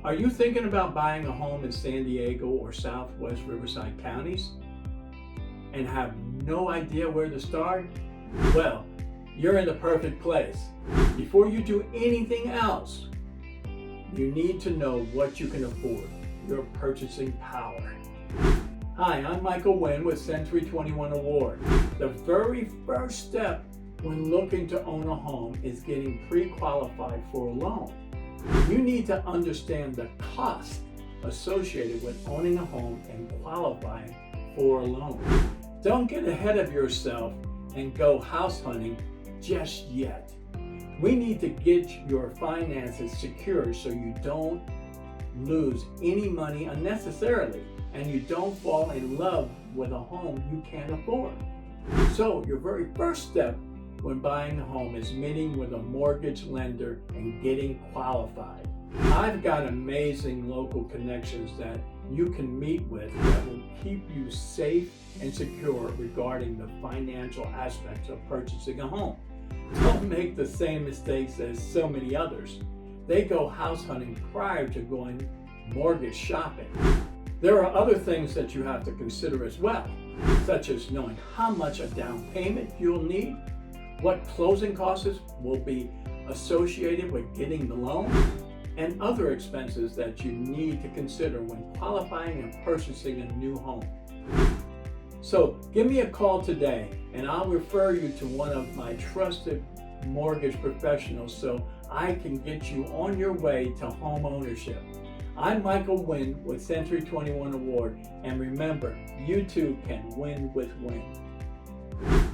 Are you thinking about buying a home in San Diego or Southwest Riverside counties and have no idea where to start? Well, you're in the perfect place. Before you do anything else, you need to know what you can afford, your purchasing power. Hi, I'm Michael Wynn with Century 21 Award. The very first step when looking to own a home is getting pre-qualified for a loan. You need to understand the cost associated with owning a home and qualifying for a loan. Don't get ahead of yourself and go house hunting just yet. We need to get your finances secured so you don't lose any money unnecessarily and you don't fall in love with a home you can't afford. So your very first step when buying a home is meeting with a mortgage lender and getting qualified. I've got amazing local connections that you can meet with that will keep you safe and secure regarding the financial aspects of purchasing a home. Don't make the same mistakes as so many others. They go house hunting prior to going mortgage shopping. There are other things that you have to consider as well, such as knowing how much a down payment you'll need, what closing costs will be associated with getting the loan, and other expenses that you need to consider when qualifying and purchasing a new home. So give me a call today and I'll refer you to one of my trusted mortgage professionals so I can get you on your way to home ownership. I'm Michael Wynn with Century 21 Award, and remember, you too can win with Wynn.